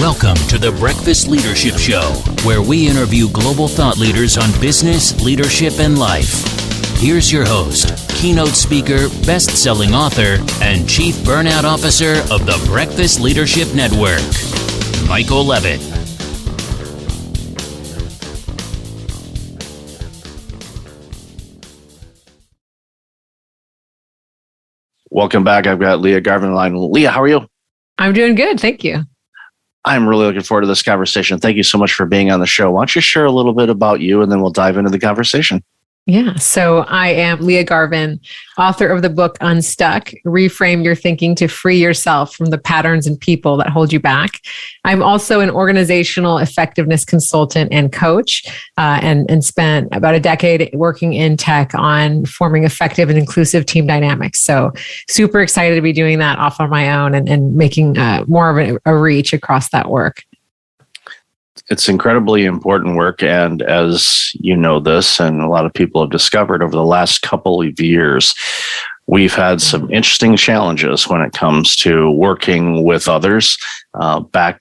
Welcome to the Breakfast Leadership Show, where we interview global thought leaders on business, leadership, and life. Here's your host, keynote speaker, best-selling author, and chief burnout officer of the Breakfast Leadership Network, Michael Levitt. Welcome back. I've got Lia Garvin on the line. Lia, how are you? I'm doing good. Thank you. I'm really looking forward to this conversation. Thank you so much for being on the show. Why don't you share a little bit about you, and then we'll dive into the conversation. Yeah. So I am Lia Garvin, author of the book UNSTUCK, Reframe Your Thinking to Free Yourself from the Patterns and People That Hold You Back. I'm also an organizational effectiveness consultant and coach, and spent about a decade working in tech on forming effective and inclusive team dynamics. So super excited to be doing that off on my own and making more of a reach across that work. It's incredibly important work. And as you know this, and a lot of people have discovered over the last couple of years, we've had some interesting challenges when it comes to working with others. Back,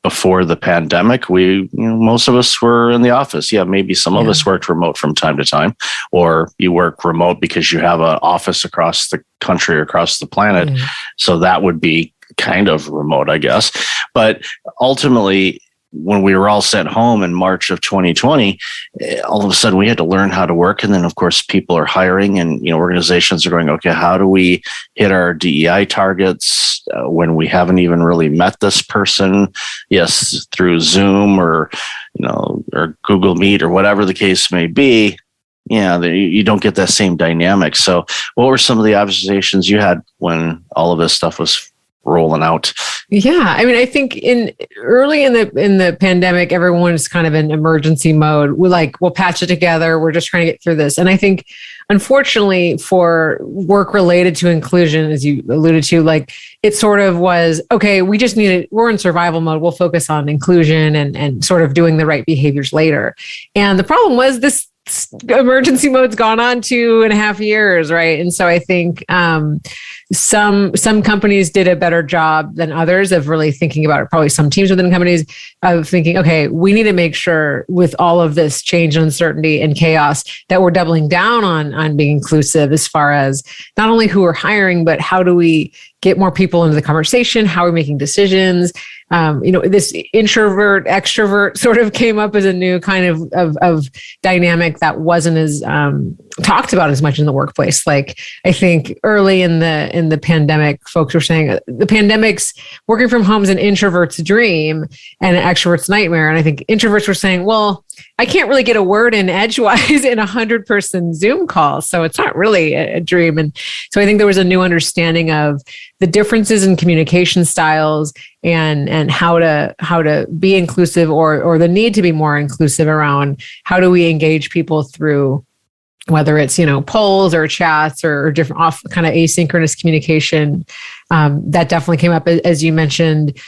before the pandemic, most of us were in the office. Yeah, maybe some of us worked remote from time to time, or you work remote because you have an office across the country or across the planet. So that would be kind of remote, I guess. But ultimately, when we were all sent home in March of 2020, all of a sudden we had to learn how to work. And then, of course, people are hiring and, organizations are going, okay, how do we hit our DEI targets when we haven't even really met this person? Yes, through Zoom or Google Meet or whatever the case may be. Yeah, you don't get that same dynamic. So what were some of the observations you had when all of this stuff was rolling out? Yeah. I mean, I think early in the pandemic, everyone was kind of in emergency mode. We'll patch it together. We're just trying to get through this. And I think, unfortunately, for work related to inclusion, as you alluded to, it sort of was, okay, we're in survival mode. We'll focus on inclusion and sort of doing the right behaviors later. And the problem was this emergency mode's gone on 2.5 years, right? And so I think some companies did a better job than others of really thinking about it. Probably some teams within companies of thinking, okay, we need to make sure with all of this change, uncertainty, and chaos that we're doubling down on being inclusive as far as not only who we're hiring, but how do we get more people into the conversation? How are we making decisions? This introvert, extrovert sort of came up as a new kind of dynamic that wasn't as talked about as much in the workplace. I think early in the pandemic, folks were saying the pandemic's working from home is an introvert's dream and an extrovert's nightmare. And I think introverts were saying, well, I can't really get a word in edgewise in 100-person Zoom call. So it's not really a dream. And so I think there was a new understanding of the differences in communication styles and how to be inclusive or the need to be more inclusive around how do we engage people through whether it's, polls or chats or different kind of asynchronous communication. That definitely came up, as you mentioned.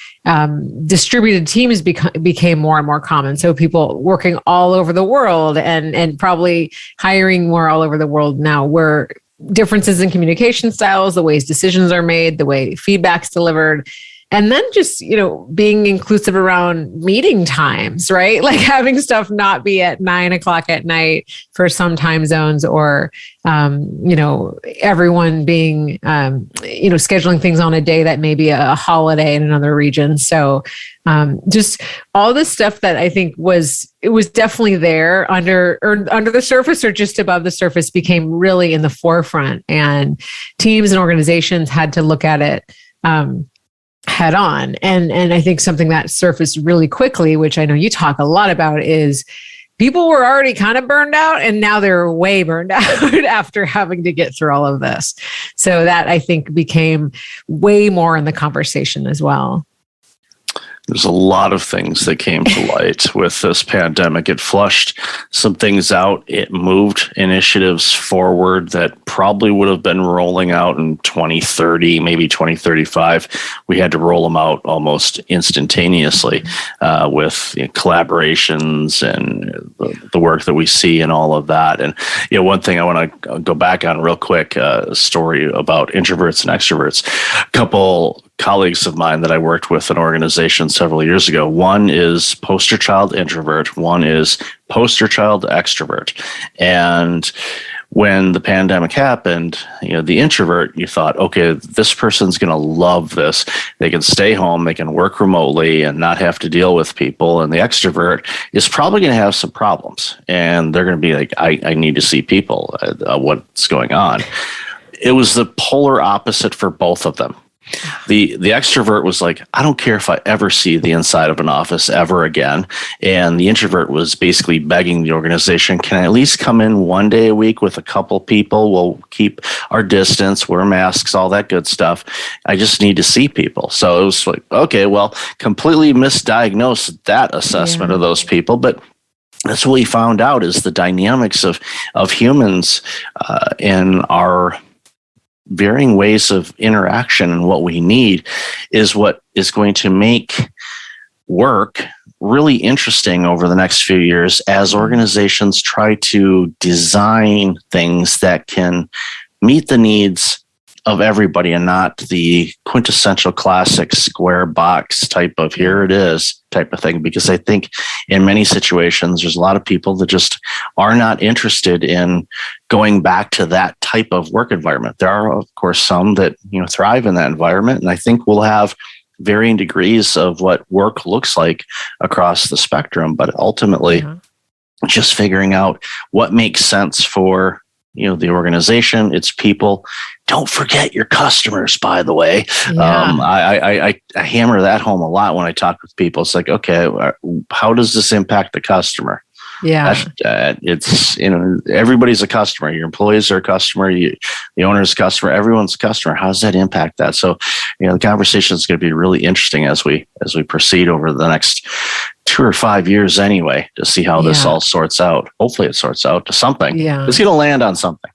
Distributed teams became more and more common. So people working all over the world and probably hiring more all over the world now, where differences in communication styles, the ways decisions are made, the way feedback's delivered. And then just, being inclusive around meeting times, right? Having stuff not be at 9:00 at night for some time zones or, everyone being, scheduling things on a day that may be a holiday in another region. So just all this stuff that I think was definitely there under the surface or just above the surface became really in the forefront, and teams and organizations had to look at it head on. And I think something that surfaced really quickly, which I know you talk a lot about, is people were already kind of burned out and now they're way burned out after having to get through all of this. So that I think became way more in the conversation as well. There's a lot of things that came to light with this pandemic. It flushed some things out. It moved initiatives forward that probably would have been rolling out in 2030, maybe 2035. We had to roll them out almost instantaneously with collaborations and the work that we see and all of that. And one thing I want to go back on real quick, a story about introverts and extroverts. A couple colleagues of mine that I worked with in an organization several years ago. One is poster child introvert. One is poster child extrovert. And when the pandemic happened, the introvert, you thought, okay, this person's going to love this. They can stay home, they can work remotely and not have to deal with people. And the extrovert is probably going to have some problems. And they're going to be like, I need to see people, what's going on. It was the polar opposite for both of them. The extrovert was like, I don't care if I ever see the inside of an office ever again. And the introvert was basically begging the organization, can I at least come in one day a week with a couple people? We'll keep our distance, wear masks, all that good stuff. I just need to see people. So it was like, okay, well, completely misdiagnosed that assessment of those people. But that's what we found out is the dynamics of humans in our varying ways of interaction, and what we need is what is going to make work really interesting over the next few years as organizations try to design things that can meet the needs of everybody and not the quintessential classic square box type of here it is type of thing. Because I think in many situations, there's a lot of people that just are not interested in going back to that type of work environment. There are, of course, some that thrive in that environment. And I think we'll have varying degrees of what work looks like across the spectrum. But ultimately, just figuring out what makes sense for the organization, its people. Don't forget your customers, by the way. I hammer that home a lot when I talk with people. It's like, okay, how does this impact the customer? Yeah, it's everybody's a customer. Your employees are a customer. The owner's a customer. Everyone's a customer. How does that impact that? So, the conversation is going to be really interesting as we proceed over the next 2 or 5 years, anyway, to see how this all sorts out. Hopefully, it sorts out to something. Yeah, it's going to land on something.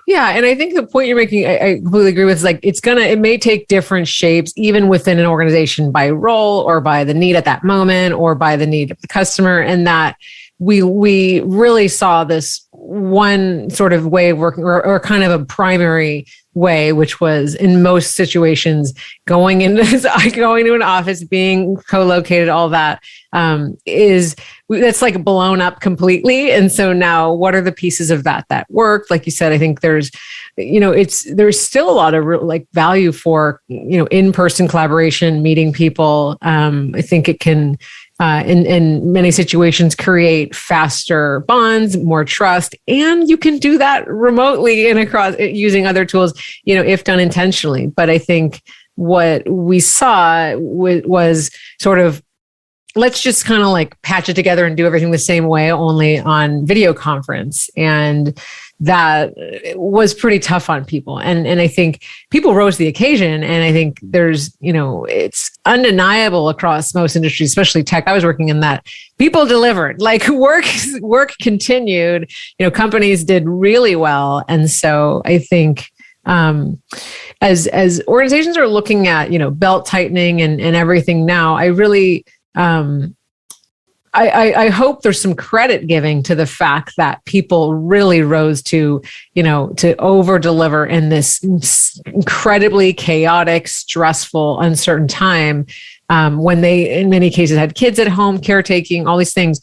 Yeah. And I think the point you're making, I completely agree with, is like, it may take different shapes, even within an organization by role or by the need at that moment or by the need of the customer. And that we really saw this one sort of way of working or kind of a primary way, which was in most situations going to an office, being co-located, all that that's like blown up completely. And so now what are the pieces of that work? Like you said, I think there's still a lot of value for, in-person collaboration, meeting people. I think it can, in many situations, create faster bonds, more trust, and you can do that remotely and across using other tools, if done intentionally. But I think what we saw was sort of, let's just kind of like patch it together and do everything the same way, only on video conference. And that was pretty tough on people. And I think people rose to the occasion. And I think there's, it's undeniable across most industries, especially tech. I was working in that. People delivered, like work continued, companies did really well. And so I think as organizations are looking at, belt tightening and everything now, I really, I hope there's some credit giving to the fact that people really rose to over deliver in this incredibly chaotic, stressful, uncertain time, when they, in many cases, had kids at home, caretaking, all these things.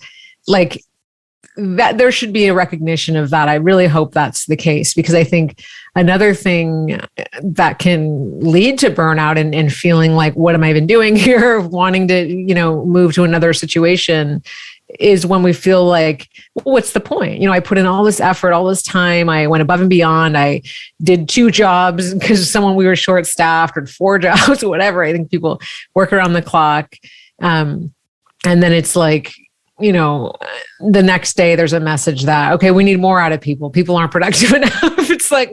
Like that, there should be a recognition of that. I really hope that's the case, because I think another thing that can lead to burnout and feeling like, what am I even doing here? Wanting to, move to another situation is when we feel like, well, what's the point? I put in all this effort, all this time. I went above and beyond. I did 2 jobs because we were short staffed, or 4 jobs, or whatever. I think people work around the clock. And then it's like, the next day there's a message that, okay, we need more out of people. People aren't productive enough. It's like,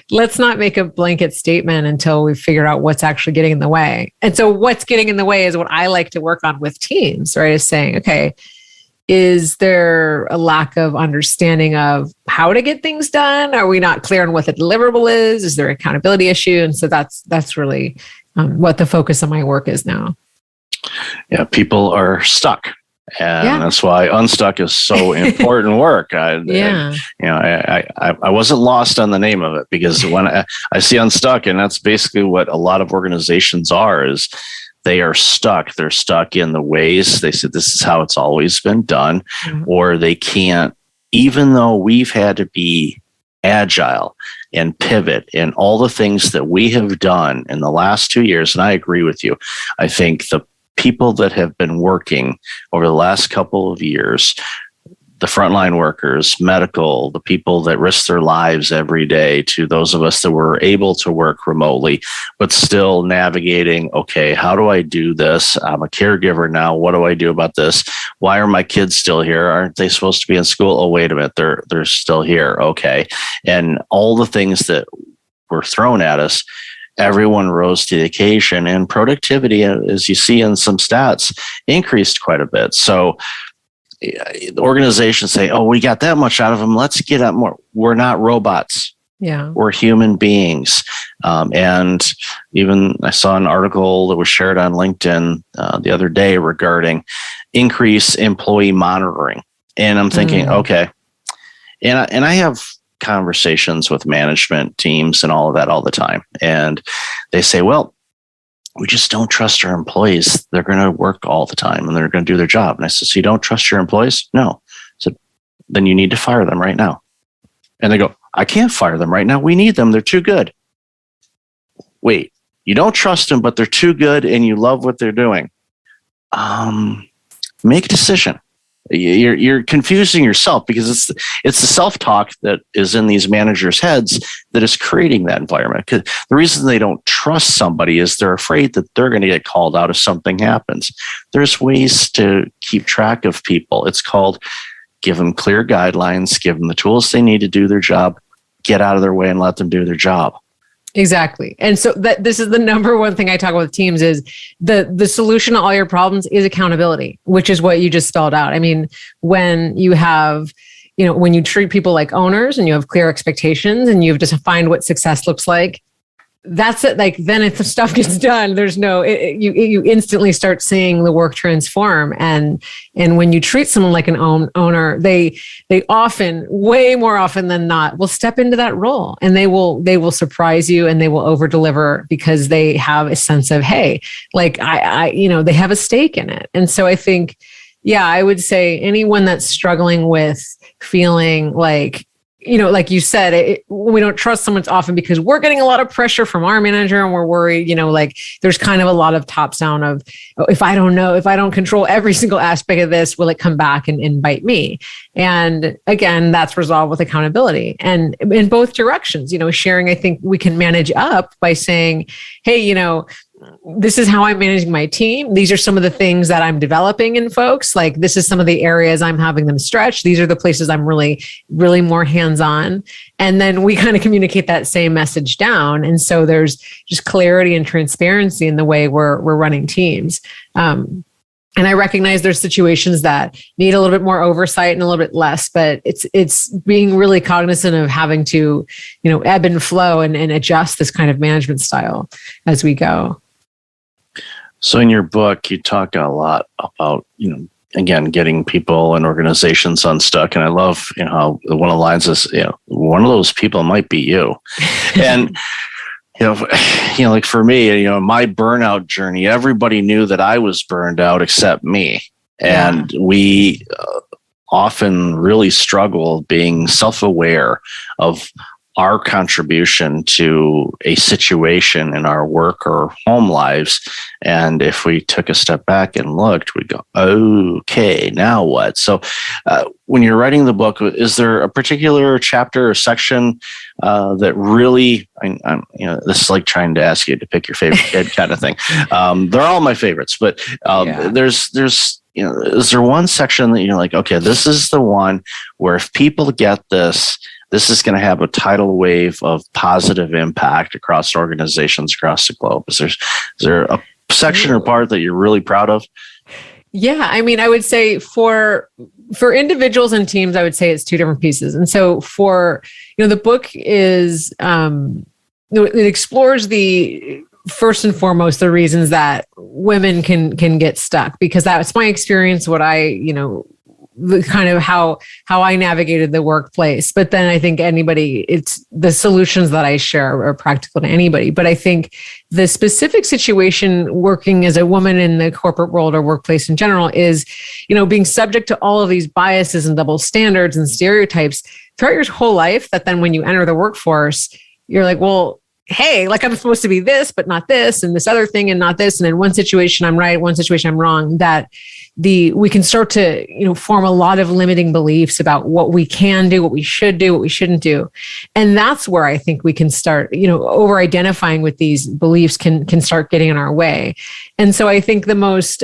let's not make a blanket statement until we figure out what's actually getting in the way. And so what's getting in the way is what I like to work on with teams, right? Is saying, okay, is there a lack of understanding of how to get things done? Are we not clear on what the deliverable is? Is there an accountability issue? And so that's really what the focus of my work is now. Yeah, people are stuck. And that's why Unstuck is so important work. I wasn't lost on the name of it, because when I see Unstuck, and that's basically what a lot of organizations are, is they are stuck. They're stuck in the ways they said this is how it's always been done, or they can't, even though we've had to be agile and pivot and all the things that we have done in the last 2 years. And I agree with you. I think the people that have been working over the last couple of years, the frontline workers, medical, the people that risk their lives every day, to those of us that were able to work remotely, but still navigating, okay, how do I do this? I'm a caregiver now. What do I do about this? Why are my kids still here? Aren't they supposed to be in school? Oh, wait a minute. They're still here. Okay. And all the things that were thrown at us, everyone rose to the occasion, and productivity, as you see in some stats, increased quite a bit. So the organizations say, oh, we got that much out of them, let's get out more. We're not robots. Yeah, we're human beings. And even I saw an article that was shared on LinkedIn the other day regarding increased employee monitoring. And I'm thinking, okay. And I have conversations with management teams and all of that all the time. And they say, well, we just don't trust our employees. They're going to work all the time and they're going to do their job. And I said, so you don't trust your employees? No. So then you need to fire them right now. And they go, I can't fire them right now. We need them. They're too good. Wait, you don't trust them, but they're too good and you love what they're doing. Make a decision. You're confusing yourself, because it's the self-talk that is in these managers' heads that is creating that environment. Because the reason they don't trust somebody is they're afraid that they're going to get called out if something happens. There's ways to keep track of people. It's called give them clear guidelines, give them the tools they need to do their job, get out of their way and let them do their job. Exactly. And so this is the number one thing I talk about with teams is the solution to all your problems is accountability, which is what you just spelled out. I mean, when you have, when you treat people like owners and you have clear expectations and you've defined what success looks like, that's it. Like, then if the stuff gets done, there's you instantly start seeing the work transform. And when you treat someone like an owner, they often, way more often than not, will step into that role, and they will surprise you and they will over deliver, because they have a sense of, hey, like they have a stake in it. And so I think, I would say anyone that's struggling with feeling like, like you said, we don't trust someone, it's often because we're getting a lot of pressure from our manager and we're worried, like there's kind of a lot of tops down of, if I don't control every single aspect of this, will it come back and bite me? And again, that's resolved with accountability and in both directions. Sharing, I think we can manage up by saying, hey, this is how I'm managing my team. These are some of the things that I'm developing in folks. Like, this is some of the areas I'm having them stretch. These are the places I'm really, really more hands-on. And then we kind of communicate that same message down. And so there's just clarity and transparency in the way we're running teams. And I recognize there's situations that need a little bit more oversight and a little bit less, but it's being really cognizant of having to, ebb and flow and adjust this kind of management style as we go. So in your book, you talk a lot about, again, getting people and organizations unstuck. And I love, how one of the lines is, one of those people might be you. And, like for me, my burnout journey, everybody knew that I was burned out except me. And we often really struggle being self-aware of our contribution to a situation in our work or home lives. And if we took a step back and looked, we'd go, okay, now what? So when you're writing the book, is there a particular chapter or section that really, this is like trying to ask you to pick your favorite kid kind of thing. They're all my favorites, but there's is there one section that you're like, okay, this is the one where if people get this is going to have a tidal wave of positive impact across organizations across the globe? Is there a section or part that you're really proud of? Yeah, I mean, I would say for individuals and teams, I would say it's two different pieces. And so for, the book is, it explores the first and foremost, the reasons that women can get stuck, because that's my experience, what I, the kind of how I navigated the workplace. But then I think it's the solutions that I share are practical to anybody. But I think the specific situation working as a woman in the corporate world or workplace in general is, being subject to all of these biases and double standards and stereotypes throughout your whole life, that then when you enter the workforce, you're like, well, hey, like I'm supposed to be this, but not this, and this other thing and not this. And in one situation I'm right, one situation I'm wrong, that we can start to, form a lot of limiting beliefs about what we can do, what we should do, what we shouldn't do. And that's where I think we can start, over identifying with these beliefs can start getting in our way. And so I think the most,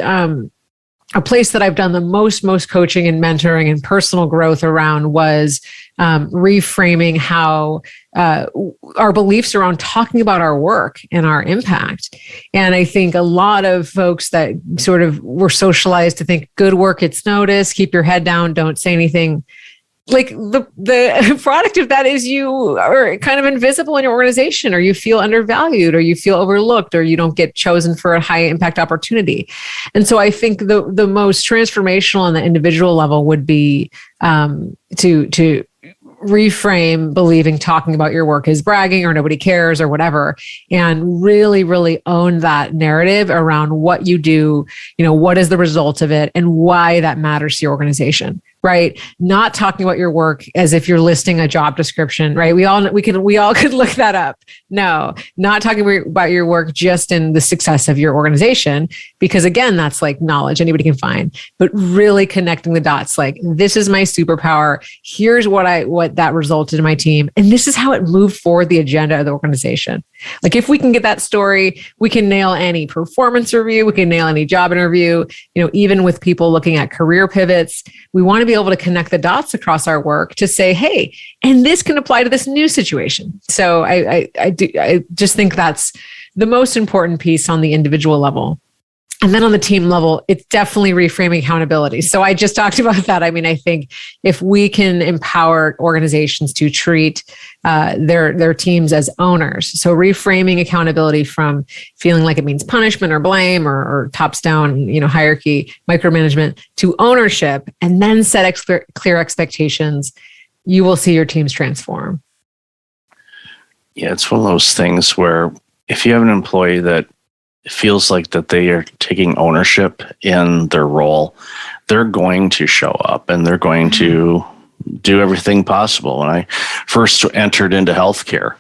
a place that I've done the most coaching and mentoring and personal growth around was reframing how our beliefs around talking about our work and our impact. And I think a lot of folks that sort of were socialized to think good work gets noticed, keep your head down, don't say anything. Like the product of that is you are kind of invisible in your organization, or you feel undervalued, or you feel overlooked, or you don't get chosen for a high impact opportunity. And so I think the most transformational on the individual level would be to reframe believing talking about your work is bragging or nobody cares or whatever, and really, really own that narrative around what you do, what is the result of it and why that matters to your organization, right? Not talking about your work as if you're listing a job description, right? We all could look that up. No, not talking about your work just in the success of your organization, because again, that's like knowledge anybody can find, but really connecting the dots. Like, this is my superpower. Here's what that resulted in my team. And this is how it moved forward the agenda of the organization. Like, if we can get that story, we can nail any performance review. We can nail any job interview, even with people looking at career pivots. We want to be able to connect the dots across our work to say, hey, and this can apply to this new situation. So I just think that's the most important piece on the individual level. And then on the team level, it's definitely reframing accountability. So I just talked about that. I mean, I think if we can empower organizations to treat their teams as owners, so reframing accountability from feeling like it means punishment or blame or tops down, hierarchy, micromanagement, to ownership, and then set clear expectations, you will see your teams transform. Yeah, it's one of those things where if you have an employee that feels like that they are taking ownership in their role, they're going to show up and they're going to do everything possible. When I first entered into healthcare,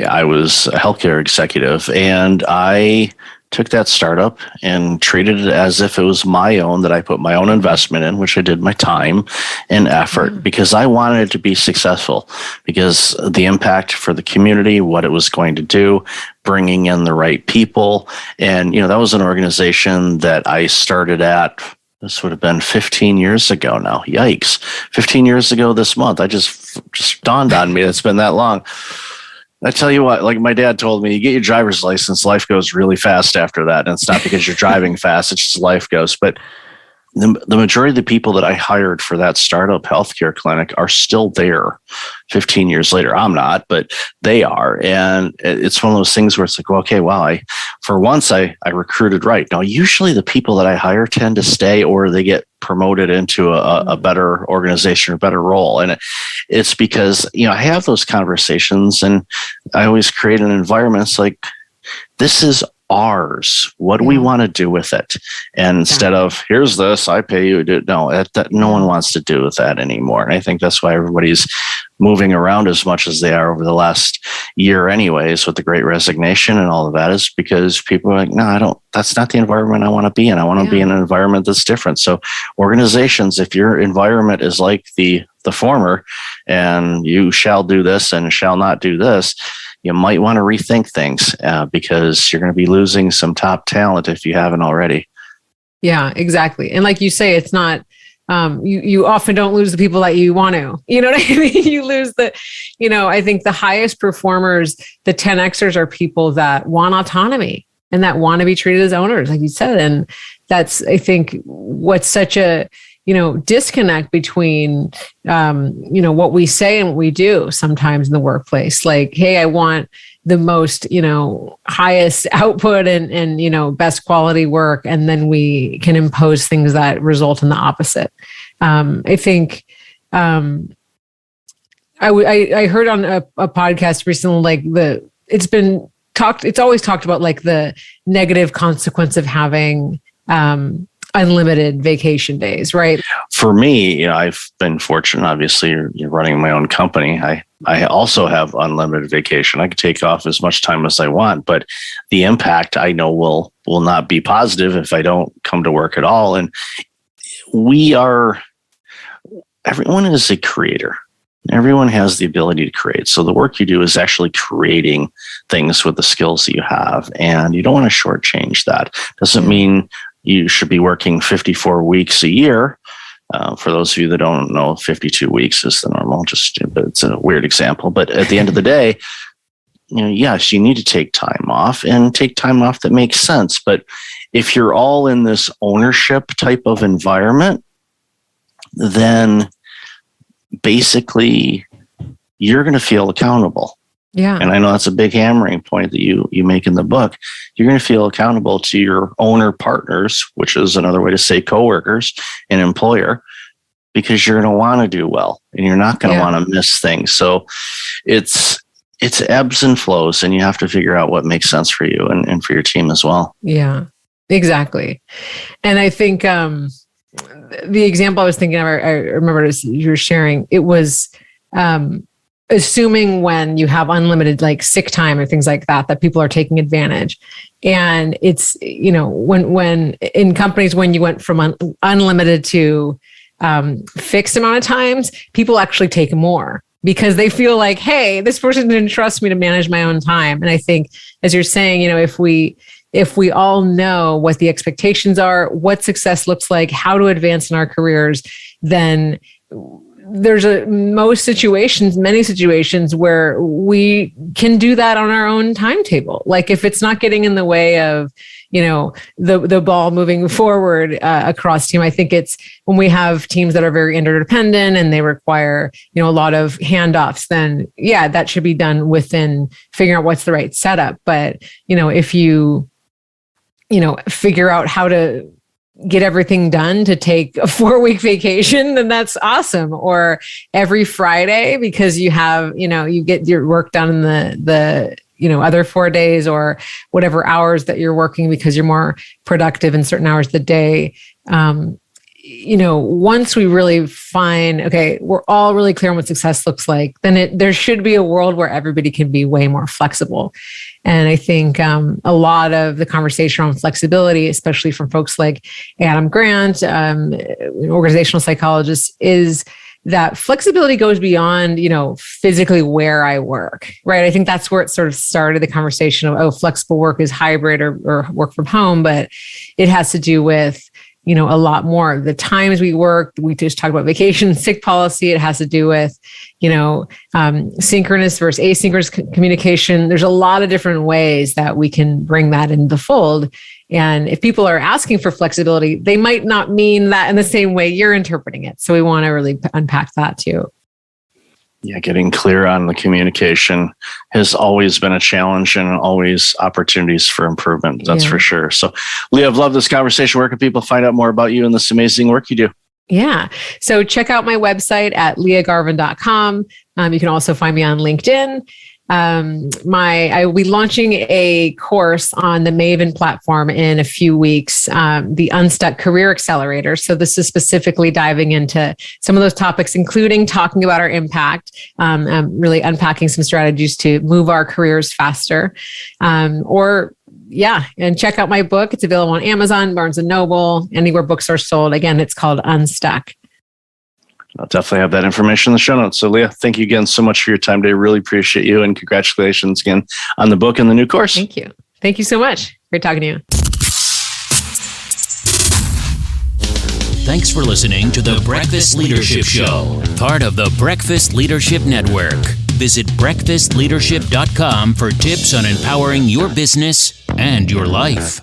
I was a healthcare executive, and I took that startup and treated it as if it was my own, that I put my own investment in, which I did my time and effort, because I wanted it to be successful, because the impact for the community, what it was going to do, bringing in the right people. And, that was an organization that I started at, this would have been 15 years ago now. Yikes. 15 years ago this month. I just dawned on me. It's been that long. I tell you what, like my dad told me, you get your driver's license, life goes really fast after that. And it's not because you're driving fast, it's just life goes. But the majority of the people that I hired for that startup healthcare clinic are still there 15 years later. I'm not, but they are. And it's one of those things where it's like, well, okay, wow, for once I recruited right. Now, usually the people that I hire tend to stay, or they get promoted into a better organization or better role. And it's because, I have those conversations, and I always create an environment. It's like, this is ours. What do we want to do with it? And instead of, here's this, I pay you to do it. No, no one wants to do with that anymore. And I think that's why everybody's moving around as much as they are over the last year anyways, with the Great Resignation and all of that, is because people are like, no, that's not the environment I want to be in. I want to be in an environment that's different. So organizations, if your environment is like the former, and you shall do this and shall not do this, you might want to rethink things, because you're going to be losing some top talent if you haven't already. Yeah, exactly. And like you say, it's not, you often don't lose the people that you want to, you know what I mean? You lose I think the highest performers, the 10Xers, are people that want autonomy and that want to be treated as owners, like you said. And that's, I think, what's such a, disconnect between, what we say and what we do sometimes in the workplace. Like, hey, I want the most, highest output and best quality work. And then we can impose things that result in the opposite. I think, I heard on a podcast recently, like it's always talked about like the negative consequence of having, unlimited vacation days, right? For me, I've been fortunate. Obviously, you're running my own company. I also have unlimited vacation. I can take off as much time as I want, but the impact I know will not be positive if I don't come to work at all. And everyone is a creator. Everyone has the ability to create. So the work you do is actually creating things with the skills that you have, and you don't want to shortchange that. Doesn't mean you should be working 54 weeks a year. For those of you that don't know, 52 weeks is the normal. It's a weird example. But at the end of the day, yes, you need to take time off and take time off that makes sense. But if you're all in this ownership type of environment, then basically you're going to feel accountable. Yeah. And I know that's a big hammering point that you make in the book. You're going to feel accountable to your owner partners, which is another way to say coworkers and employer, because you're going to want to do well and you're not going to want to miss things. So it's ebbs and flows, and you have to figure out what makes sense for you and for your team as well. Yeah, exactly. And I think the example I was thinking of, I remember as you were sharing, it was assuming when you have unlimited like sick time or things like that people are taking advantage. And it's, when in companies, when you went from unlimited to fixed amount of times, people actually take more because they feel like, hey, this person didn't trust me to manage my own time. And I think, as you're saying, if we all know what the expectations are, what success looks like, how to advance in our careers, then there's many situations where we can do that on our own timetable. Like if it's not getting in the way of, the ball moving forward across team. I think it's when we have teams that are very interdependent and they require, a lot of handoffs, then that should be done within figuring out what's the right setup. But, if you figure out how to get everything done to take a 4-week vacation, then that's awesome. Or every Friday, because you have, you get your work done in the other 4 days, or whatever hours that you're working because you're more productive in certain hours of the day. Once we really find, okay, we're all really clear on what success looks like, then there should be a world where everybody can be way more flexible. And I think a lot of the conversation on flexibility, especially from folks like Adam Grant, organizational psychologist, is that flexibility goes beyond, physically where I work, right? I think that's where it sort of started, the conversation of, flexible work is hybrid or work from home, but it has to do with, a lot more. The times we work, we just talked about vacation, sick policy. It has to do with, synchronous versus asynchronous communication. There's a lot of different ways that we can bring that in the fold. And if people are asking for flexibility, they might not mean that in the same way you're interpreting it. So we want to really unpack that too. Yeah, getting clear on the communication has always been a challenge and always opportunities for improvement. That's for sure. So, Lia, I've loved this conversation. Where can people find out more about you and this amazing work you do? Yeah. So check out my website at liagarvin.com. You can also find me on LinkedIn. I will be launching a course on the Maven platform in a few weeks, the UNSTUCK Career Accelerator. So this is specifically diving into some of those topics, including talking about our impact, really unpacking some strategies to move our careers faster. And check out my book. It's available on Amazon, Barnes & Noble, anywhere books are sold. Again, it's called UNSTUCK. I'll definitely have that information in the show notes. So, Lia, thank you again so much for your time today. Really appreciate you, and congratulations again on the book and the new course. Thank you. Thank you so much. Great talking to you. Thanks for listening to the Breakfast Leadership Show, part of the Breakfast Leadership Network. Visit breakfastleadership.com for tips on empowering your business and your life.